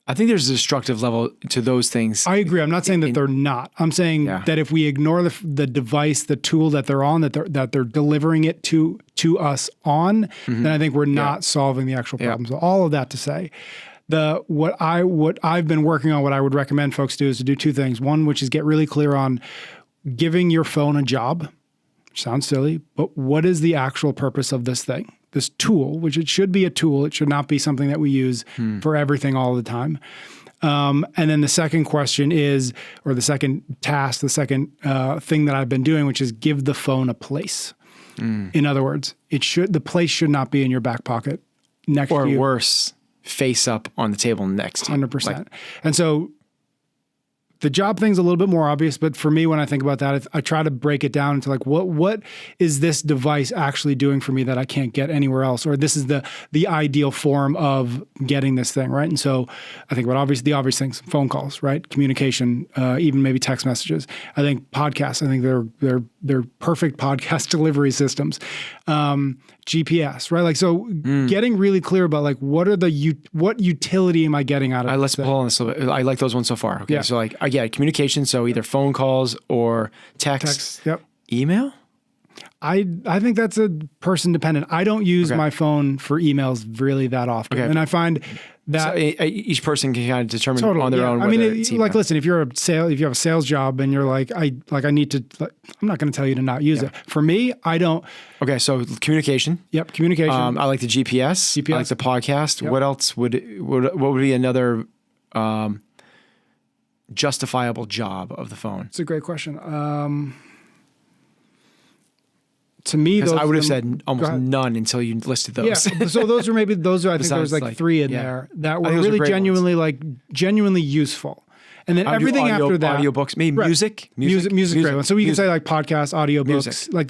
I think there's a destructive level to those things. I agree. I'm not saying that they're not. I'm saying that if we ignore the device, the tool that they're on, that they're delivering it to us on, then I think we're not solving the actual problem. So all of that to say, what I've been working on, what I would recommend folks do is to do two things. One, which is get really clear on giving your phone a job, which sounds silly, but what is the actual purpose of this thing? This tool, which it should be a tool. It should not be something that we use for everything all the time. And then the second question is, or the second task, the second thing that I've been doing, which is give the phone a place. In other words, the place should not be in your back pocket next to you. Or worse, face up on the table next to you. 100%. And so the job thing's a little bit more obvious, but for me, when I think about that, I try to break it down into like, what is this device actually doing for me that I can't get anywhere else? Or this is the ideal form of getting this thing, right? And so I think about the obvious things, phone calls, right? Communication, even maybe text messages. I think podcasts, I think they're perfect podcast delivery systems. GPS, right? Like, so getting really clear about like, what utility am I getting out of Let's pull on this a little bit. I like those ones so far. Okay. Yeah. So like, communication. So either phone calls or text. Yep. Email? I think that's a person dependent. I don't use my phone for emails really that often. And I find that each person can kind of determine on their own. I mean, like, listen, if you have a sales job and you're like, I need to, I'm not going to tell you to not use it. For me, I don't. Okay. So communication. Yep. Communication. I like the GPS. I like the podcast. Yep. What else what would be another, justifiable job of the phone? It's a great question. To me, I would have said almost none until you listed those. Yeah. So those are I think there was like three in there that were really genuinely useful. And then everything after that, audiobooks, maybe music, great one. So we can say like podcasts, audiobooks, like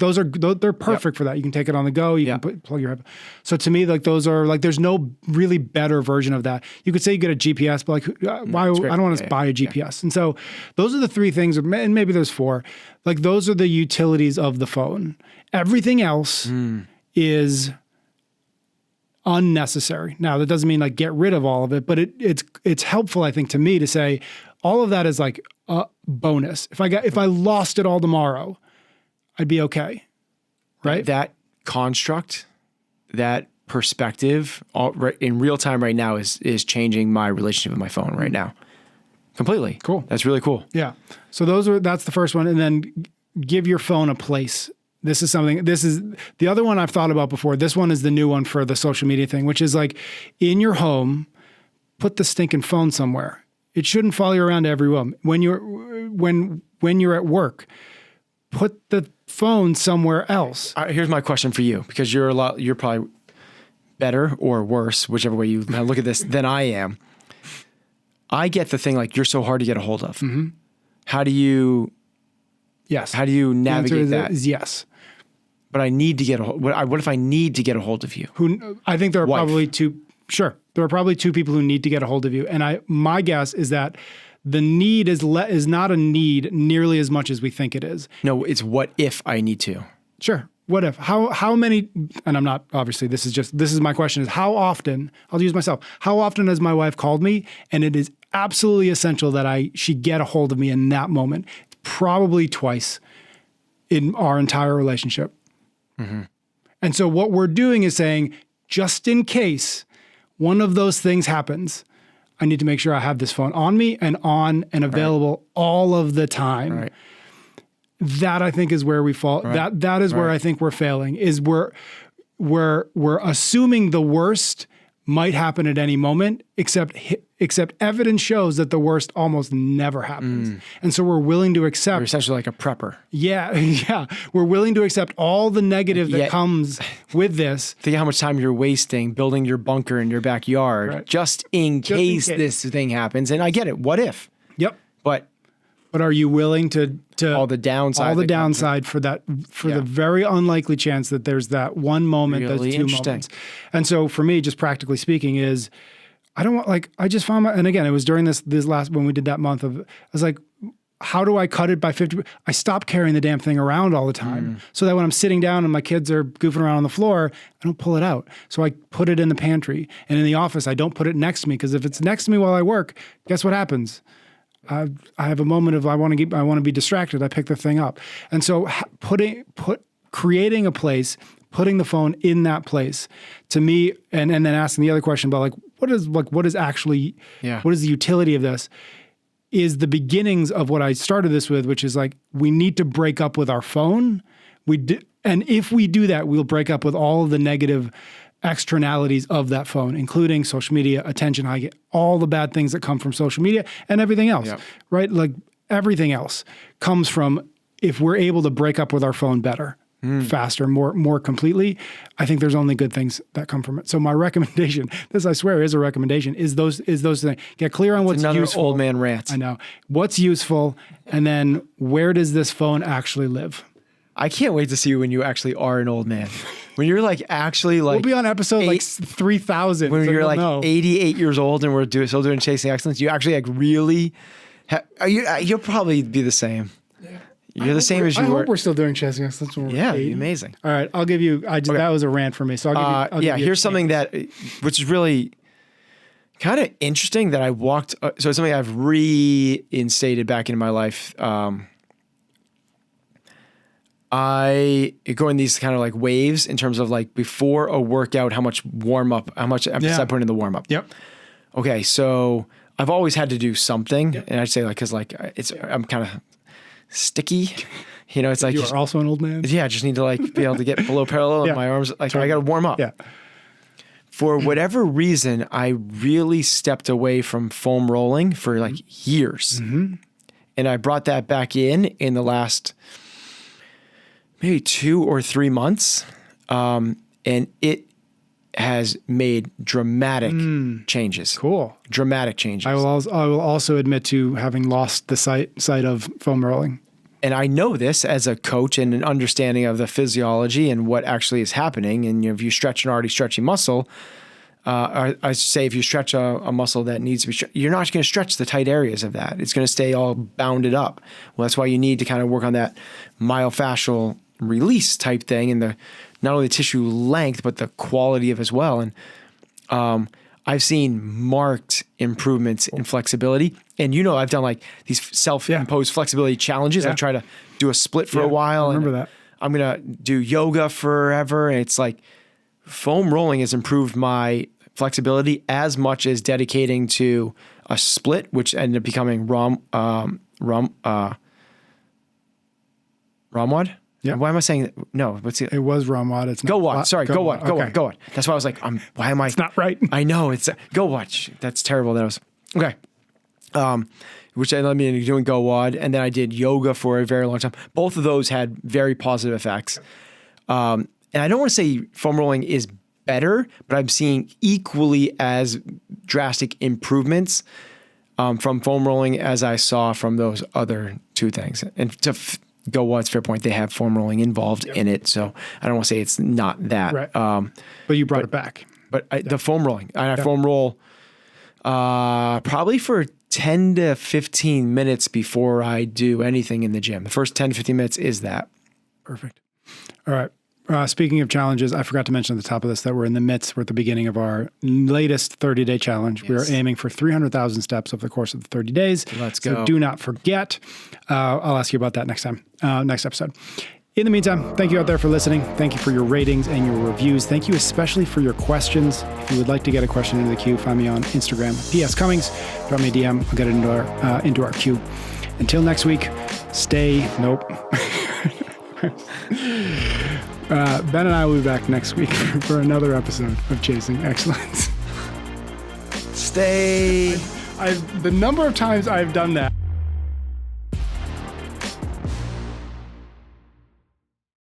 they're perfect for that. You can take it on the go. You can plug your head. So to me, like those are like, there's no really better version of that. You could say you get a GPS, but like why? I don't want to buy a GPS. And so those are the three things, and maybe there's four. Like those are the utilities of the phone. Everything else is unnecessary. Now that doesn't mean like get rid of all of it, but it's helpful, I think, to me to say all of that is like a bonus. If I lost it all tomorrow, I'd be okay. Right? That construct, that perspective in real time right now is changing my relationship with my phone right now. Completely. Cool. That's really cool. Yeah. So that's the first one. And then give your phone a place. This is the other one I've thought about before. This one is the new one for the social media thing, which is like in your home, put the stinking phone somewhere. It shouldn't follow you around to every room. When you're at work, put the phone somewhere else. Here's my question for you, because you're probably better or worse, whichever way you look at this, than I am. I get the thing like you're so hard to get a hold of. Mm-hmm. How do you navigate that? Is yes. But I need to get what if I need to get a hold of you? I think there are probably two. Sure, there are probably two people who need to get a hold of you, and my guess is that the need is not a need nearly as much as we think it is. No, it's what if I need to. Sure. What if? How many? And I'm not, obviously. This is my question: is how often? I'll use myself. How often has my wife called me, and it is absolutely essential that she get a hold of me in that moment? Probably twice in our entire relationship. Mm-hmm. And so what we're doing is saying, just in case one of those things happens, I need to make sure I have this phone on me and on and available all of the time. Right. That I think is where we fall. Right. That is where I think we're failing, is we're assuming the worst might happen at any moment, except evidence shows that the worst almost never happens. And so we're willing to accept. You're essentially like a prepper. Yeah, yeah. We're willing to accept all the negative that comes with this. Think how much time you're wasting building your bunker in your backyard just in case this thing happens. And I get it. What if? Yep. But are you willing to all the downside for the very unlikely chance that there's that one moment, really those two moments. And so for me, just practically speaking, is I don't want, like, I just found and again, it was during this last, when we did that month I was like, how do I cut it by 50? I stopped carrying the damn thing around all the time so that when I'm sitting down and my kids are goofing around on the floor, I don't pull it out. So I put it in the pantry, and in the office, I don't put it next to me, because if it's next to me while I work, guess what happens? I have a moment of, I want to be distracted. I pick the thing up. And so creating a place, putting the phone in that place, to me, and then asking the other question about like, what is the utility of this, is the beginnings of what I started this with, which is like, we need to break up with our phone. And if we do that, we'll break up with all of the negative externalities of that phone, including social media, attention high, all the bad things that come from social media and everything else, right? Like everything else comes from, if we're able to break up with our phone better, faster, more completely, I think there's only good things that come from it. So my recommendation, this I swear is a recommendation, is those things. Get clear on what's another useful. Old man rant. I know. What's useful, and then where does this phone actually live? I can't wait to see you when you actually are an old man. When you're like actually like, we'll be on episode like 3,000. When so you're like 88 years old and we're still doing Chasing Excellence, you actually like really, you'll probably be the same. Yeah. You're the same as you were. I hope we're still doing Chasing Excellence. Yeah, amazing. All right, I'll give you. That was a rant for me. So I'll give you. Here's something which is really kind of interesting that I walked. So it's something I've reinstated back into my life. I go in these kind of like waves in terms of like before a workout, how much emphasis I put in the warm up. Yep. Okay, so I've always had to do something, and I'd say like, because like I'm kind of sticky, it's like you are also an old man. Yeah, I just need to like be able to get below parallel and my arms, like I got to warm up. Yeah. For whatever reason, I really stepped away from foam rolling for like years, and I brought that back in the last maybe 2 or 3 months, and it has made dramatic changes. Cool. Dramatic changes. I will also admit to having lost the sight of foam rolling. And I know this as a coach and an understanding of the physiology and what actually is happening. And if you stretch an already stretchy muscle, I say if you stretch a muscle that needs to be you're not going to stretch the tight areas of that. It's going to stay all bounded up. Well, that's why you need to kind of work on that myofascial release type thing, and the not only the tissue length but the quality of as well. And I've seen marked improvements in flexibility. And I've done like these self-imposed flexibility challenges. I try to do a split for a while. I remember that. I'm gonna do yoga forever, and it's like foam rolling has improved my flexibility as much as dedicating to a split, which ended up becoming Ramwad. Yeah. Why am I saying that? No, it was Ramwad. It's not GoWad. Sorry, GoWad. GoWad. That's why I was like, why am I? It's not right. I know it's GoWad. That's terrible. That was okay. Which led me into doing GoWad, and then I did yoga for a very long time. Both of those had very positive effects. And I don't want to say foam rolling is better, but I'm seeing equally as drastic improvements from foam rolling as I saw from those other two things. And to GoWad's fair point, they have foam rolling involved in it, so I don't want to say it's not that. Right. But you brought it back. But the foam rolling, I foam roll probably for 10 to 15 minutes before I do anything in the gym. The first 10 to 15 minutes is that. Perfect. All right. Speaking of challenges, I forgot to mention at the top of this that we're at the beginning of our latest 30-day challenge. Yes. We are aiming for 300,000 steps over the course of the 30 days. Let's go. So do not forget. I'll ask you about that next episode. In the meantime, thank you out there for listening. Thank you for your ratings and your reviews. Thank you especially for your questions. If you would like to get a question into the queue, find me on Instagram, PS Cummings. Drop me a DM. I'll get it into our queue. Until next week, Nope. Ben and I will be back next week for another episode of Chasing Excellence. The number of times I've done that.